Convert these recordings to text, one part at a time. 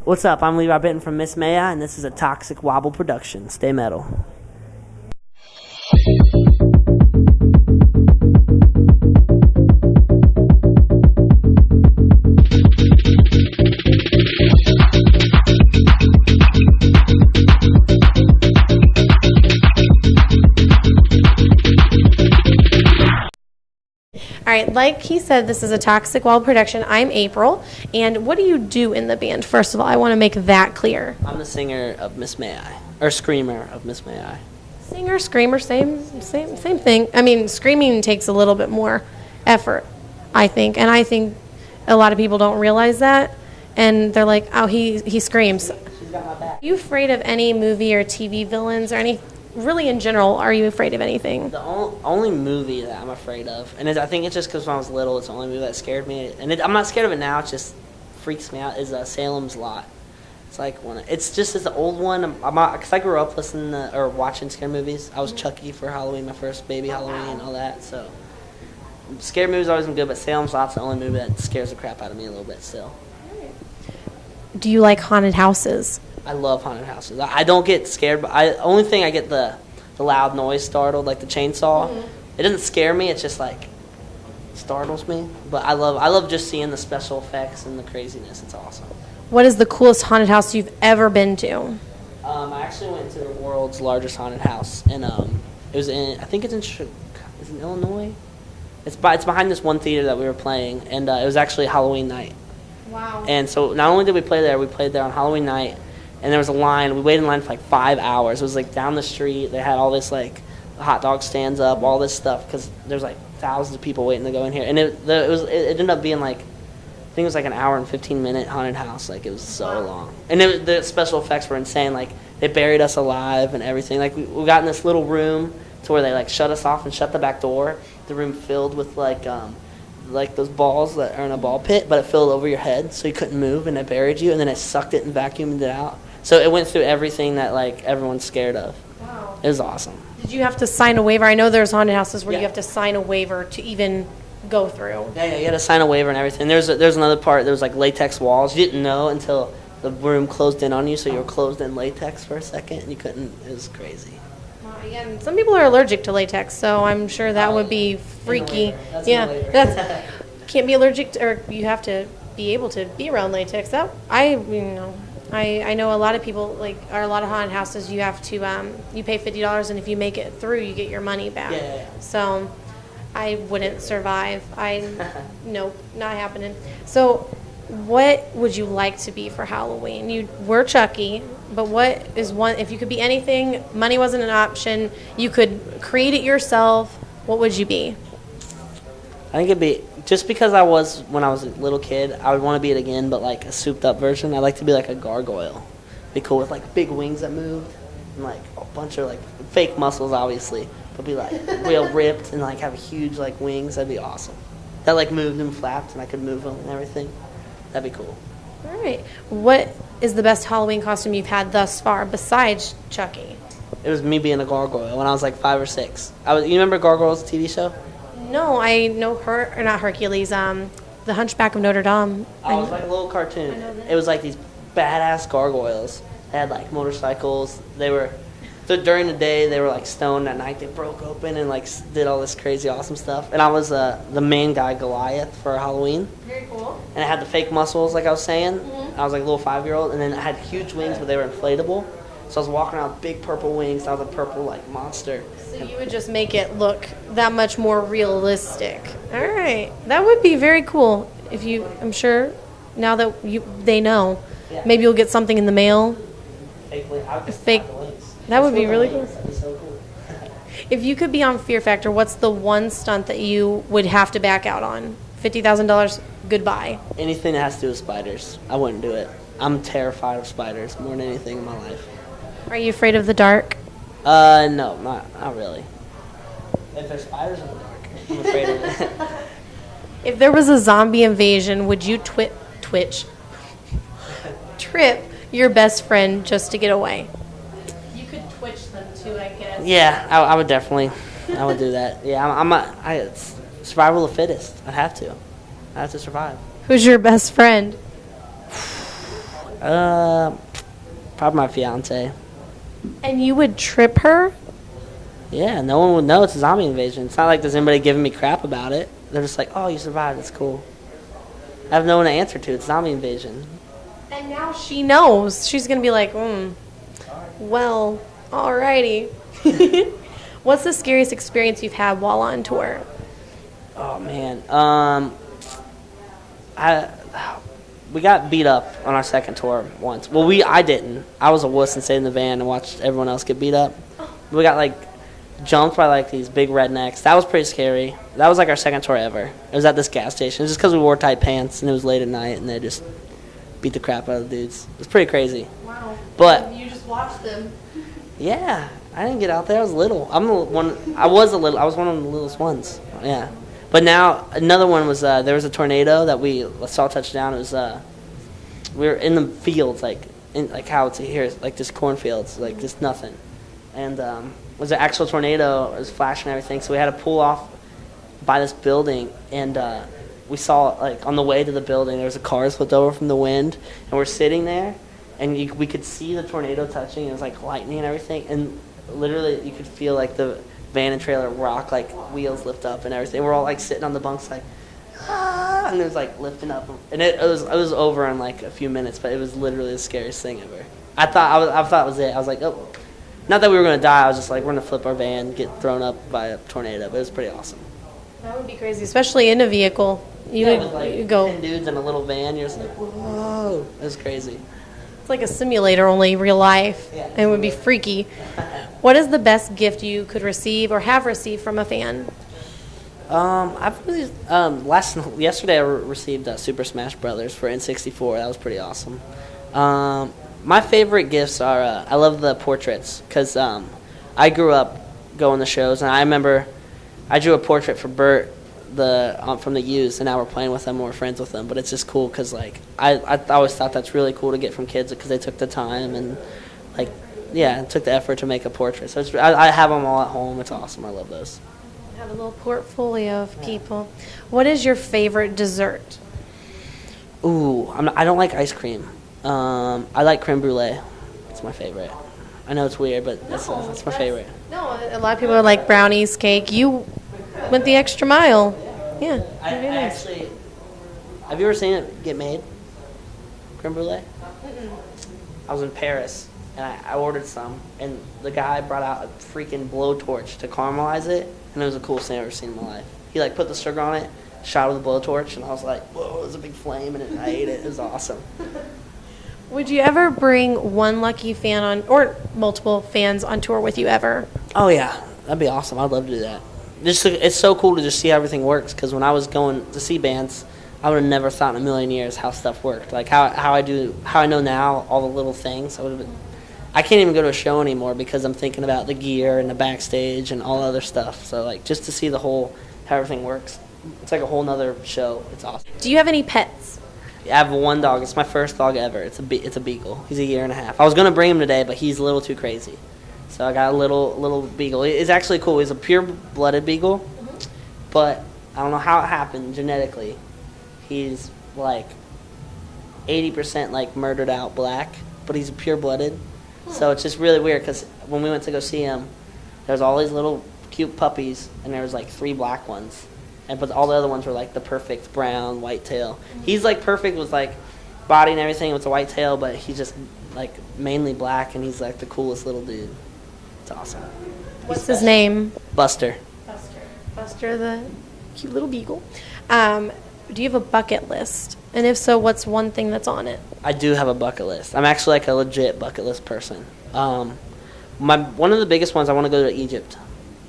What's up? I'm Levi Benton from Miss Maya, and this is a Toxic Wobble production. Stay metal. All right, like he said, this is a Toxic Wobble production. I'm April, and what do you do in the band? First of all, I want to make that clear. I'm the singer of Miss May I, or screamer of Miss May I. Singer, screamer, same thing. I mean, screaming takes a little bit more effort, I think, and I think a lot of people don't realize that, and they're like, oh, he screams. She's got my back. Are you afraid of any movie or TV villains or any? Really, in general, are you afraid of anything? The only movie that I'm afraid of, and I think it's just because when I was little, it's the only movie that scared me. And I'm not scared of it now; it just freaks me out. Is Salem's Lot? It's like it's an old one. Because I grew up listening to, or watching scary movies. I was Chucky for Halloween, my first baby Halloween, and all that. So scary movies always been good, but Salem's Lot's the only movie that scares the crap out of me a little bit still. Do you like haunted houses? I love haunted houses. I don't get scared, but only thing I get the loud noise startled, like the chainsaw. Mm-hmm. It doesn't scare me. It's just like startles me. But I love just seeing the special effects and the craziness. It's awesome. What is the coolest haunted house you've ever been to? I actually went to the world's largest haunted house, and it was I think it's in Illinois. It's behind this one theater that we were playing, and it was actually Halloween night. Wow. And so not only did we play there, we played there on Halloween night. And there was a line. We waited in line for like 5 hours. It was like down the street. They had all this like hot dog stands up, all this stuff, because there's like thousands of people waiting to go in here. And it ended up being like, I think it was like an hour and 15-minute haunted house. Like it was so long. And the special effects were insane. Like they buried us alive and everything. Like we got in this little room to where they like shut us off and shut the back door. The room filled with like those balls that are in a ball pit, but it filled over your head so you couldn't move, and it buried you, and then it sucked it and vacuumed it out. So it went through everything that like everyone's scared of. Wow. It was awesome. Did you have to sign a waiver? I know there's haunted houses where you have to sign a waiver to even go through. Yeah, you had to sign a waiver and everything. There's another part. There was like latex walls. You didn't know until the room closed in on you, so you were closed in latex for a second, and you couldn't. It was crazy. Again, some people are allergic to latex, so I'm sure that would be freaky. That's can't be allergic to, or you have to be able to be around latex. I know a lot of people are a lot of haunted houses. You have to you pay $50, and if you make it through, you get your money back. Yeah. So I wouldn't survive. Nope, not happening. So what would you like to be for Halloween? You were Chucky, but what is one? If you could be anything, money wasn't an option. You could create it yourself. What would you be? I think it'd be, just because when I was a little kid, I would want to be it again, but like a souped up version. I'd like to be like a gargoyle. Be cool with like big wings that moved and like a bunch of like fake muscles, obviously, but be like real ripped and like have huge like wings. That'd be awesome. That like moved and flapped and I could move them and everything. That'd be cool. All right. What is the best Halloween costume you've had thus far besides Chucky? It was me being a gargoyle when I was like 5 or 6. You remember Gargoyles, the TV show? No, I know not Hercules, The Hunchback of Notre Dame. Oh, it was like a little cartoon. It was like these badass gargoyles. They had like motorcycles. During the day, they were like stoned. At night, they broke open and like did all this crazy awesome stuff. And I was the main guy, Goliath, for Halloween. Very cool. And I had the fake muscles, like I was saying. Mm-hmm. I was like a little 5-year-old. And then I had huge wings, but they were inflatable. So I was walking around with big purple wings. I was a purple like monster. So you would just make it look that much more realistic. All right, that would be very cool. I'm sure now that they know, maybe you'll get something in the mail. Fake. That would be really cool. That'd be so cool. If you could be on Fear Factor, what's the one stunt that you would have to back out on? $50,000, goodbye. Anything that has to do with spiders, I wouldn't do it. I'm terrified of spiders more than anything in my life. Are you afraid of the dark? No, not really. If there's spiders in the dark, I'm afraid of it. If there was a zombie invasion, would you trip your best friend just to get away? You could twitch them too, I guess. Yeah, I would definitely. I would do that. Yeah, it's survival of the fittest. I have to survive. Who's your best friend? Probably my fiance. And you would trip her? Yeah, no one would know it's a zombie invasion. It's not like there's anybody giving me crap about it. They're just like, oh, you survived. It's cool. I have no one to answer to. It's zombie invasion. And now she knows. She's going to be like, well, alrighty. What's the scariest experience you've had while on tour? Oh, man. We got beat up on our second tour once. Well, I didn't. I was a wuss and stayed in the van and watched everyone else get beat up. We got, like, jumped by, like, these big rednecks. That was pretty scary. That was, like, our second tour ever. It was at this gas station. It was just because we wore tight pants and it was late at night and they just beat the crap out of the dudes. It was pretty crazy. Wow. But you just watched them. yeah, I didn't get out there. I was little. I was one of the littlest ones. Yeah. But now another one was there was a tornado that we saw touch down. It was we were in the fields, like how it's here, like just cornfields, like just nothing. And it was an actual tornado. It was flashing and everything. So we had to pull off by this building, and we saw, like, on the way to the building, there was a car flipped over from the wind, and we're sitting there, and we could see the tornado touching. It was like lightning and everything, and literally you could feel like the van and trailer rock, like wheels lift up and everything. We're all like sitting on the bunks, like, ah, and it was like lifting up, and it was over in like a few minutes, but it was literally the scariest thing ever. I thought it was it. I was like, oh, not that we were gonna die. I was just like, we're gonna flip our van, get thrown up by a tornado. But it was pretty awesome. That would be crazy, especially in a vehicle. You with go 10 dudes in a little van. You're just like, whoa, it was crazy. It's like a simulator, only real life. Yeah. And it would be freaky. What is the best gift you could receive or have received from a fan? I've really, yesterday I received Super Smash Brothers for N64. That was pretty awesome. My favorite gifts are I love the portraits because I grew up going to shows, and I remember I drew a portrait for Bert from the U's, and now we're playing with them and we're friends with them. But it's just cool because like I always thought that's really cool to get from kids because they took the time and like took the effort to make a portrait. So I have them all at home. It's awesome. I love those. Have a little portfolio of people. What is your favorite dessert? Ooh, I don't like ice cream. I like creme brulee. It's my favorite. I know it's weird, but that's my favorite. No, a lot of people are like brownies, cake. You went the extra mile. Yeah, I nice. actually, have you ever seen it get made? Creme brulee? I was in Paris, and I ordered some, and the guy brought out a freaking blowtorch to caramelize it, and it was the coolest thing I've ever seen in my life. He like put the sugar on it, shot it with a blowtorch, and I was like, whoa, it was a big flame, and I ate it. It was awesome. Would you ever bring one lucky fan on, or multiple fans on tour with you ever? Oh yeah, that'd be awesome. I'd love to do that. It's so cool to just see how everything works. Because when I was going to see bands, I would have never thought in a million years how stuff worked. Like how I know now all the little things. I can't even go to a show anymore because I'm thinking about the gear and the backstage and all other stuff. So like just to see how everything works, it's like a whole nother show. It's awesome. Do you have any pets? I have one dog. It's my first dog ever. It's a beagle. He's a year and a half. I was gonna bring him today, but he's a little too crazy. So I got a little beagle. It's actually cool. He's a pure-blooded beagle, but I don't know how it happened genetically. He's like 80% like murdered out black, but he's pure-blooded. So it's just really weird because when we went to go see him, there's all these little cute puppies, and there was like 3 black ones. But all the other ones were like the perfect brown, white tail. He's like perfect with like body and everything with a white tail, but he's just like mainly black, and he's like the coolest little dude. It's awesome. What's his name? Buster. Buster, the cute little beagle. Do you have a bucket list? And if so, what's one thing that's on it? I do have a bucket list. I'm actually like a legit bucket list person. One of the biggest ones, I want to go to Egypt.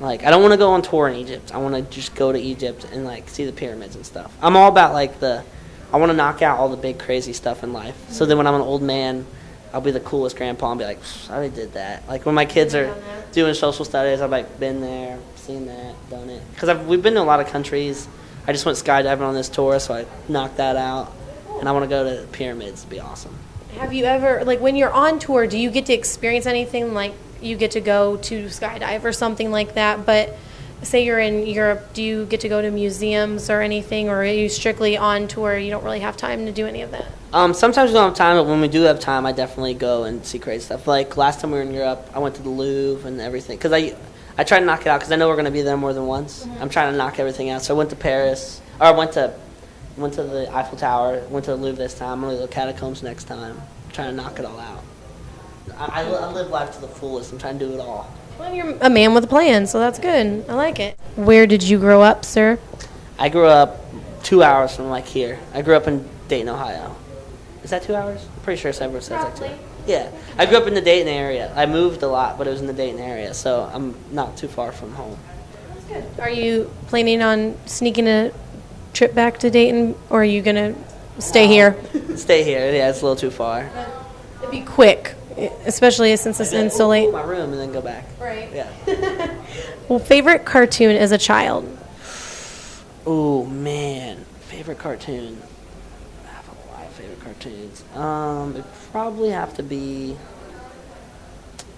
Like, I don't want to go on tour in Egypt. I want to just go to Egypt and, like, see the pyramids and stuff. I'm all about, like, I want to knock out all the big, crazy stuff in life. So then when I'm an old man, I'll be the coolest grandpa and be like, I already did that. Like, when my kids are doing social studies, I've, like, been there, seen that, done it. Because we've been to a lot of countries. I just went skydiving on this tour, so I knocked that out. And I want to go to the pyramids. It'd be awesome. Have you ever, like, when you're on tour, do you get to experience anything like you get to go to skydive or something like that? But say you're in Europe, do you get to go to museums or anything, or are you strictly on tour? You don't really have time to do any of that? Sometimes we don't have time, but when we do have time, I definitely go and see crazy stuff. Like last time we were in Europe, I went to the Louvre and everything because I try to knock it out because I know we're going to be there more than once. I'm trying to knock everything out. So I went to Paris, or I went to the Eiffel Tower, went to the Louvre this time. I'm going to go to the catacombs next time. I'm trying to knock it all out. I live life to the fullest. I'm trying to do it all. Well, you're a man with a plan, so that's good. I like it. Where did you grow up, sir? I grew up 2 hours from like here. I grew up in Dayton, Ohio. Is that 2 hours? I'm pretty sure everyone says like 2 hours. Yeah. I grew up in the Dayton area. I moved a lot, but it was in the Dayton area, so I'm not too far from home. That's good. Are you planning on sneaking a trip back to Dayton, or are you going to stay here? Stay here. Yeah, it's a little too far. It'd be quick, especially since it's in so late. My room and then go back. Right. Yeah. Well, favorite cartoon as a child? Oh, man. Favorite cartoon. I have a lot of favorite cartoons. It'd probably have to be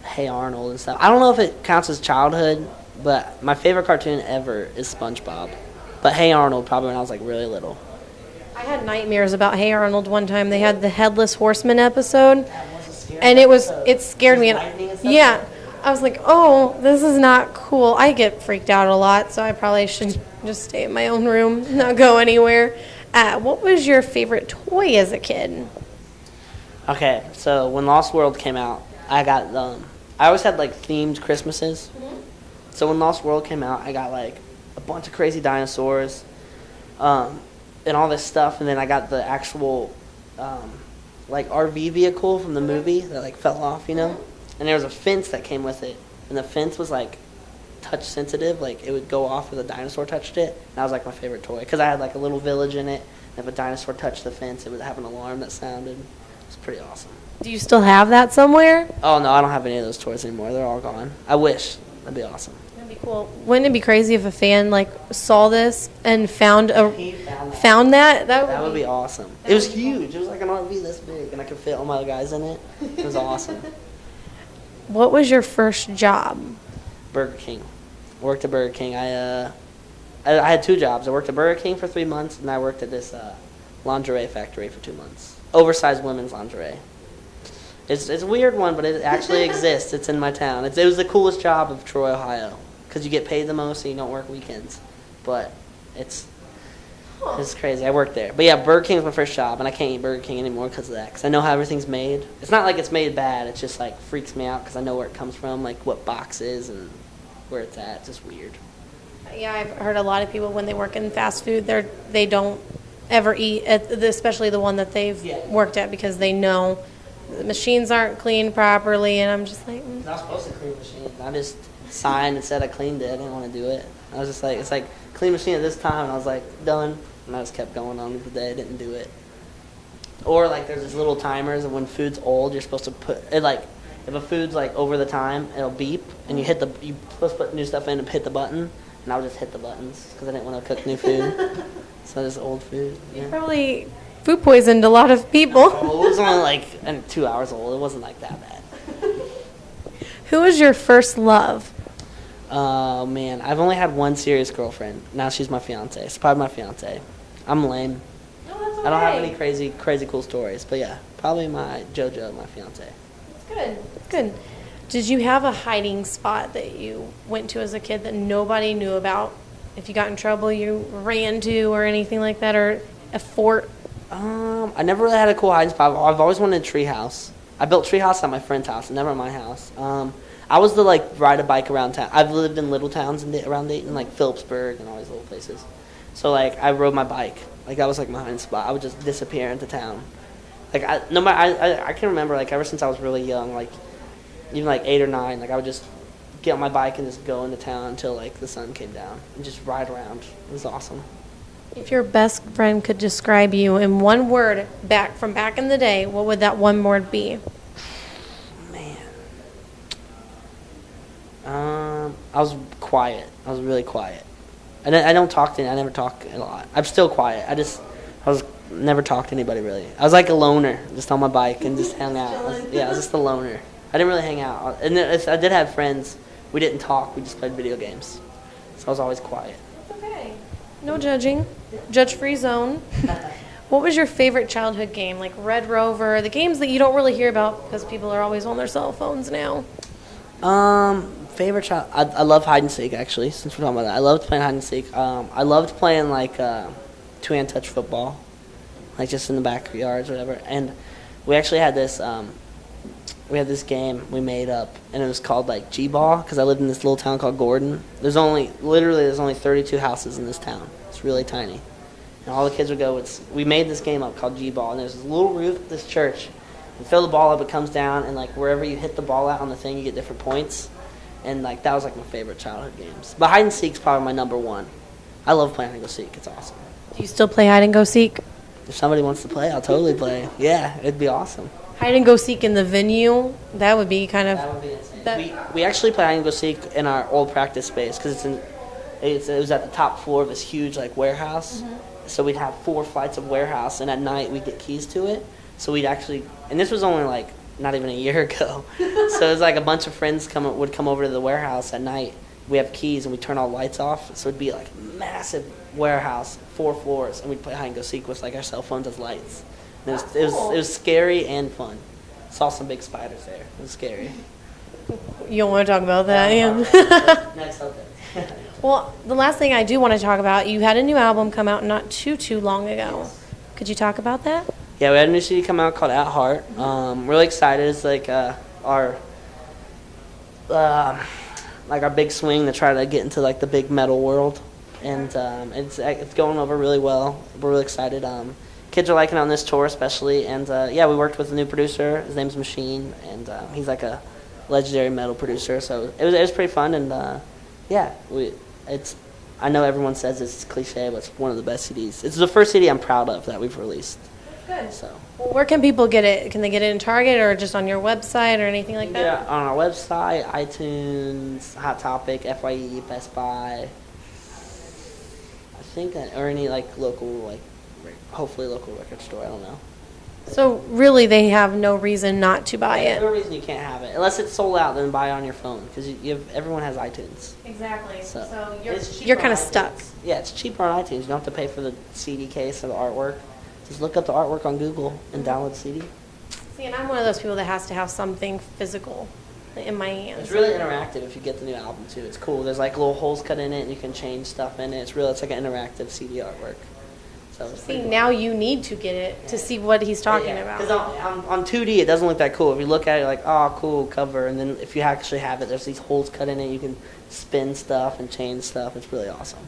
Hey Arnold and stuff. I don't know if it counts as childhood, but my favorite cartoon ever is SpongeBob. But Hey Arnold probably when I was like really little. I had nightmares about Hey Arnold one time. They had the Headless Horseman episode, and it scared me. Yeah, I was like, oh, this is not cool. I get freaked out a lot, so I probably should just stay in my own room, not go anywhere. What was your favorite toy as a kid? Okay, so when Lost World came out, I got I always had like themed Christmases. So when Lost World came out, I got like a bunch of crazy dinosaurs, and all this stuff, and then I got the actual like RV vehicle from the movie that like fell off, you know. And there was a fence that came with it, and the fence was like touch sensitive, like it would go off if a dinosaur touched it. And that was like my favorite toy because I had like a little village in it. And if a dinosaur touched the fence, it would have an alarm that sounded. It was pretty awesome. Do you still have that somewhere? Oh no, I don't have any of those toys anymore. They're all gone. I wish. That'd be awesome. That'd be cool. Wouldn't it be crazy if a fan like saw this and found that? That would be awesome. It was huge. It was like an RV this big, and I could fit all my guys in it. It was awesome. What was your first job? Burger King. I worked at Burger King. I had 2 jobs. I worked at Burger King for 3 months, and I worked at this lingerie factory for 2 months. Oversized women's lingerie. It's a weird one, but it actually exists. It's in my town. It was the coolest job of Troy, Ohio, because you get paid the most and you don't work weekends. But it's crazy. I worked there. But yeah, Burger King was my first job, and I can't eat Burger King anymore because of that, because I know how everything's made. It's not like it's made bad. It just like freaks me out because I know where it comes from, like what box is and where it's at. It's just weird. Yeah, I've heard a lot of people when they work in fast food, they don't ever eat especially the one that they've worked at because they know the machines aren't cleaned properly, and I'm just like, I'm not supposed to clean machines. I just signed and said I cleaned it. I didn't want to do it. I was just like, it's like clean machine at this time, and I was like done, and I just kept going on with the day. I didn't do it. Or like there's these little timers, and when food's old, you're supposed to put it like if a food's like over the time, it'll beep, and you're supposed to put new stuff in and hit the button. And I would just hit the buttons because I didn't want to cook new food. So just old food. Yeah. You probably food poisoned a lot of people. Well, it was only like 2 hours old. It wasn't like that bad. Who was your first love? Oh, man. I've only had one serious girlfriend. Now she's my fiance. It's probably my fiance. I'm lame. No, that's okay. I don't have any crazy cool stories. But yeah, probably my JoJo, my fiance. That's good. That's good. Did you have a hiding spot that you went to as a kid that nobody knew about? If you got in trouble, you ran to or anything like that, or a fort? I never really had a cool hiding spot. I've always wanted a tree house. I built tree house at my friend's house, never at my house. I was to like ride a bike around town. I've lived in little towns around Dayton, like Phillipsburg and all these little places. So like I rode my bike. Like that was like my hiding spot. I would just disappear into town. Like I can remember like ever since I was really young, like even like 8 or 9, like I would just get on my bike and just go into town until like the sun came down and just ride around. It was awesome. If your best friend could describe you in one word from back in the day, what would that one word be? Man. I was quiet. I was really quiet. I don't talk to I never talk a lot. I'm still quiet. I never talked to anybody really. I was like a loner, just on my bike and just hung out. I was just a loner. I didn't really hang out. And I did have friends. We didn't talk. We just played video games. So I was always quiet. That's okay. No judging. Judge-free zone. What was your favorite childhood game? Like Red Rover, the games that you don't really hear about because people are always on their cell phones now. Favorite child. I love hide and seek actually. Since we're talking about that, I loved playing hide and seek. I loved playing like two-hand touch football, like just in the backyards or whatever. And we actually had this. We had this game we made up, and it was called like G-Ball because I lived in this little town called Gordon. There's only 32 houses in this town. It's really tiny, and all the kids would go. We made this game up called G-Ball, and there's this little roof at this church. You fill the ball up, it comes down, and like wherever you hit the ball out on the thing, you get different points. And like that was like my favorite childhood games. But hide and seek's probably my number one. I love playing hide and go seek. It's awesome. Do you still play hide and go seek? If somebody wants to play, I'll totally play. Yeah, it'd be awesome. Hide and go seek in the venue, that would be kind of... That would be insane. We actually play hide and go seek in our old practice space because it was at the top floor of this huge like warehouse. Mm-hmm. So we'd have 4 flights of warehouse, and at night we'd get keys to it. So we'd actually, and this was only like not even a year ago. So it was like a bunch of friends would come over to the warehouse at night. We have keys and we turn all the lights off. So it'd be like a massive warehouse, 4 floors, and we'd play hide and go seek with like our cell phones as lights. And it was scary and fun. Saw some big spiders there. It was scary. You don't want to talk about that, Ian? Next subject. Well, the last thing I do want to talk about, you had a new album come out not too long ago. Yes. Could you talk about that? Yeah, we had a new CD come out called At Heart. Really excited. It's like our big swing to try to get into like the big metal world, and it's going over really well. We're really excited. Kids are liking it on this tour especially, and we worked with a new producer. His name's Machine, and he's like a legendary metal producer. So it was pretty fun, and I know everyone says it's cliche, but it's one of the best CDs. It's the first CD I'm proud of that we've released. Good. So. Well, where can people get it? Can they get it in Target or just on your website or anything like that? Yeah, on our website, iTunes, Hot Topic, FYE, Best Buy. I think, or any like local, hopefully local record store. I don't know. So really, they have no reason not to buy it. There's no reason you can't have it unless it's sold out. Then buy it on your phone because everyone has iTunes. Exactly. So you're you're kind of stuck. Yeah, it's cheaper on iTunes. You don't have to pay for the CD case or the artwork. Just look up the artwork on Google and download the CD. See, and I'm one of those people that has to have something physical in my hands. It's really interactive if you get the new album too. It's cool. There's like little holes cut in it, and you can change stuff in it. It's like an interactive CD artwork. So see, now you need to get it to see what he's talking about. Because on 2D, it doesn't look that cool. If you look at it, you're like, oh, cool cover. And then if you actually have it, there's these holes cut in it. You can spin stuff and change stuff. It's really awesome.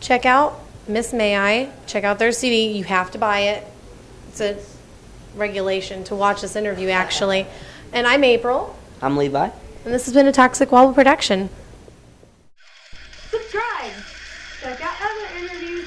Check out Miss May I. Check out their CD. You have to buy it. It's a regulation to watch this interview, actually. And I'm April. I'm Levi. And this has been a Toxic Wobble production. Subscribe. Check out other interviews